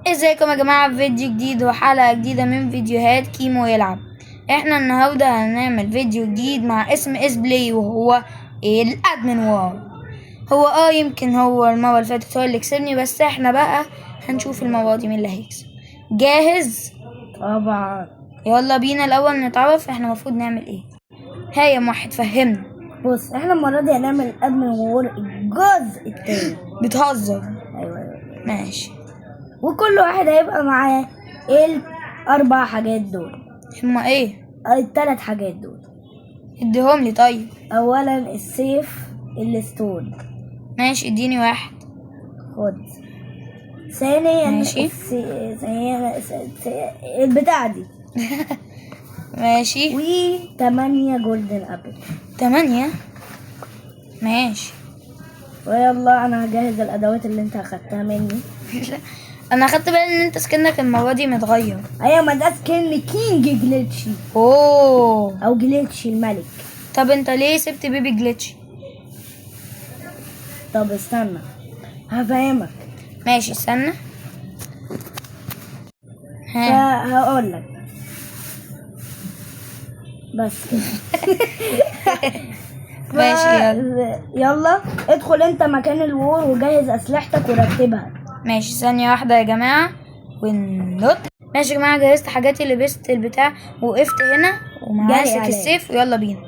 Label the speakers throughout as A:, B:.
A: ازيكم يا جماعة في فيديو جديد وحلقة جديدة من فيديوهات كيمو يلعب. احنا النهاردة هنعمل فيديو جديد مع اسم اس بلاي وهو الادمن وار. هو يمكن هو المرة اللي فاتت هو اللي كسبني، بس احنا بقى هنشوف المرة دي مين اللي هيكسب. جاهز؟
B: طبعا.
A: يلا بينا الاول نتعرف احنا المفروض نعمل ايه. هيا موحد فهمنا.
B: بص، احنا المرة دي هنعمل ادمن وور الجزء التاني.
A: بتهزر؟
B: ايوه.
A: ماشي.
B: وكل واحد هيبقى معاه الاربع حاجات دول،
A: هما ايه؟
B: الثلاث حاجات دول.
A: اديهم لي طيب.
B: اولا السيف، الستون.
A: ماشي اديني واحد.
B: خد. ثانيا
A: ماشي.
B: البتاع دي.
A: ماشي.
B: و8 جولدن ابل.
A: 8. ماشي.
B: ويلا انا هجهز الادوات اللي انت اخدتها مني.
A: انا اخدت بالي ان انت سكنك المرة دي متغير.
B: ايوه، ما ده سكن كينج جليتشي
A: اوه.
B: او جليتشي الملك.
A: طب انت ليه سبت بيبي جليتش؟
B: طب استنى هفهمك.
A: ماشي استنى. ها.
B: هقول لك بس كده.
A: ماشي يلا.
B: يلا ادخل انت مكان الوور وجهز اسلحتك ورتبها.
A: ماشي ثانية واحدة يا جماعة ونط. ماشي يا جماعة، جهزت حاجاتي، لبست البتاع، وقفت هنا وماسك السيف ويلا بينا.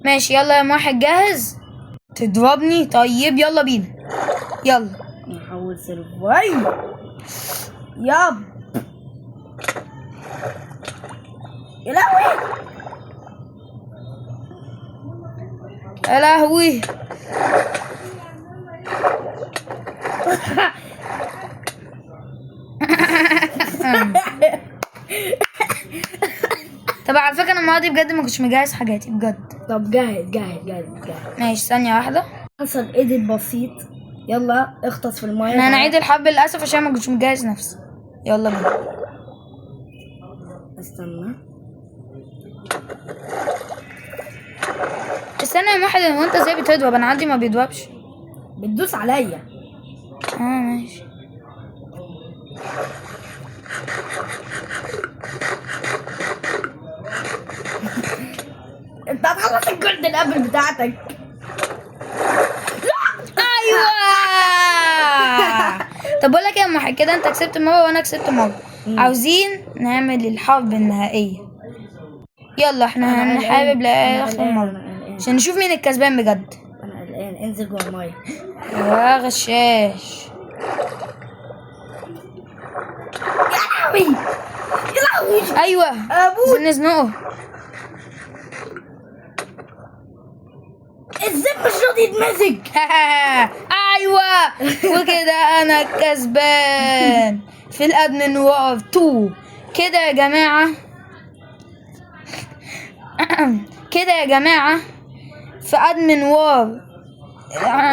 A: ماشي يلا يا واحد جاهز؟ تضربني؟ طيب يلا بينا. يلا
B: نحول سرفايف. ياب يا لهوي.
A: يا لهوي. طب على فكرة انا المرة دي بجد ما كنتش مجهز حاجاتي بجد.
B: طب جاهز.
A: ماشي ثانية واحدة.
B: حصل ايديت بسيط. يلا اغطس في المايه.
A: احنا هنعيد الحرب للأسف عشان ما كنتش مجهز نفسي. يلا بينا. استنى يا واحد، هو انت ازاي بتضرب؟ انا عندي ما بيضربش.
B: بتدوس عليا.
A: ماشي.
B: انت هتخلص الجولدن ابل بتاعتك.
A: ايوه. طب بقول لك ايه يا محي، كده انت كسبت مره وانا كسبت مره. عاوزين نعمل الحرب النهائيه. يلا احنا هنحارب لاخر مره عشان نشوف مين الكسبان بجد.
B: انا قلقان. انزل جوه المايه
A: يا غشاش.
B: يا لهوي.
A: ايوه
B: ابوك
A: نزنقه.
B: الزب مش راضي يتمزج.
A: ايوه وكده انا الكسبان في الادمن وور 2. كده يا جماعه. كده يا جماعه في ادمن وور.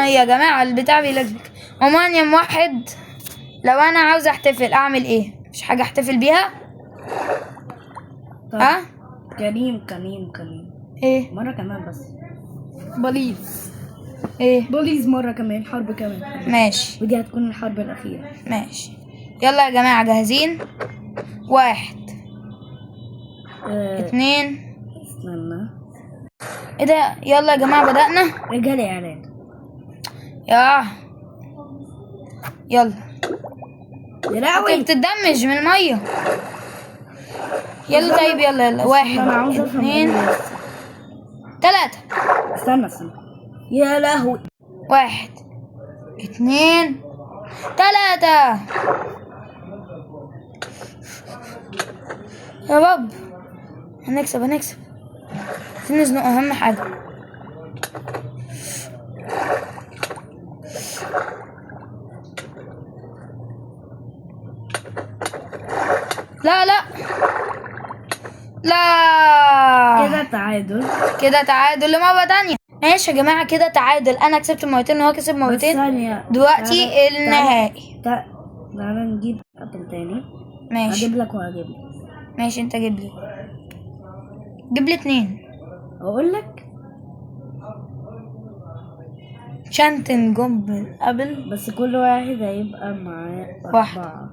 A: يا جماعه البتاع بيلج. عموما يا موحد، لو انا عاوز احتفل اعمل ايه؟ مش حاجه احتفل بيها؟ ها؟
B: كريم
A: ايه؟
B: مرة كمان بس.
A: بوليس. ايه؟
B: بوليز مرة كمان. حرب كمان.
A: ماشي.
B: ودي هتكون الحرب الأخيرة.
A: ماشي يلا يا جماعه جاهزين؟ 1 2.
B: استنى.
A: ايه ده؟ يلا يا جماعه بدأنا.
B: رجالي اعلان.
A: يلا.
B: يا لهوي.
A: انت بتدمج من الميه. يلا طيب يلا 1 2 3.
B: استنى. يا لهوي.
A: 1 2 3. يا رب هنكسب. عايزين نزنق اهم حاجه. لا كده تعادل لمرة تانية. ماشي يا جماعة كده تعادل، انا كسبت مرتين وهو كسب مرتين. دلوقتي النهائي.
B: تعالى نجيب ابل تاني.
A: ماشي.
B: هجيب لك وهجيب لك.
A: ماشي انت جيب لي 2.
B: اقول لك
A: عشان تنجم بالقبل،
B: بس كل واحد هيبقى معاه 4.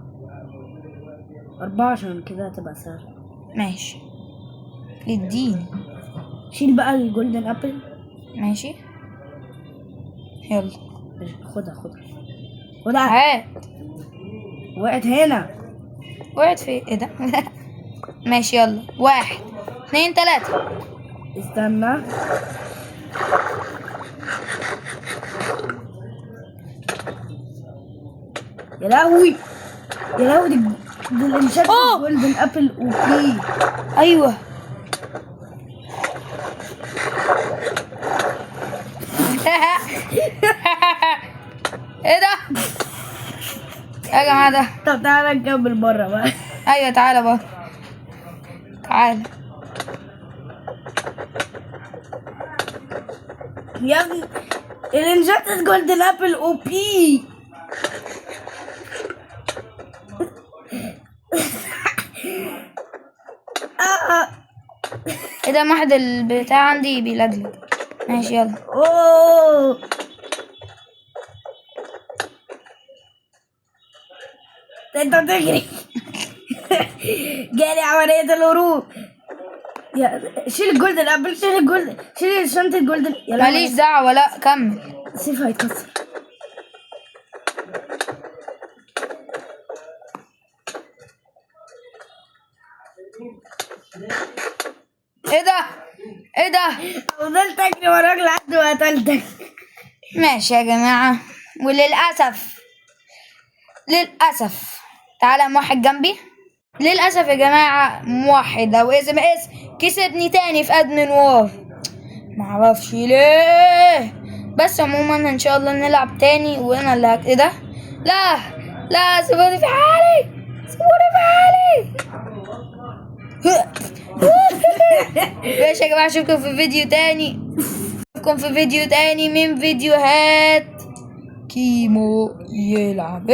B: 4 عشان كده هتبقى سهلة.
A: ماشي للدين.
B: شيل بقى الجولدن ابل.
A: ماشي يلا
B: خدها خدها.
A: هات.
B: وقعت هنا.
A: وقعت في ايه ده؟ ماشي يلا 1 2 3.
B: استنى. يا لهوي يا لهوي، دي الانشاء جولدن ابل اوكي.
A: ايوه ايه ده يا جماعه ده؟
B: طب تعالى نكمل بره بقى.
A: ايوه تعالى بقى تعالى
B: يا ابني الانشاء جولدن ابل او بي.
A: ايه ده؟ واحد البتاع عندي بيلجلج. ماشي يلا.
B: اوه انت بتجري. جالي عملية الهروب. يا شيل الجولدن ابل، شيل الجولدن، شيل شنطة الجولدن.
A: ماليش دعوة، لا كمل.
B: السيف هيتكسر.
A: ايه ده؟ ايه ده؟
B: فضلت اجري وراك لحد ما قتلتك.
A: ماشي يا جماعة، وللأسف تعالى موحد جنبي. للأسف يا جماعة موحد أو SMS كسبني تاني في أدمن وور، معرفش ليه. بس عموما إن شاء الله نلعب تاني وأنا اللي ايه ده؟ لا سيبوني في حالي، ماشي يا جماعة، اشوفكم في فيديو تاني من فيديوهات كيمو يلعب.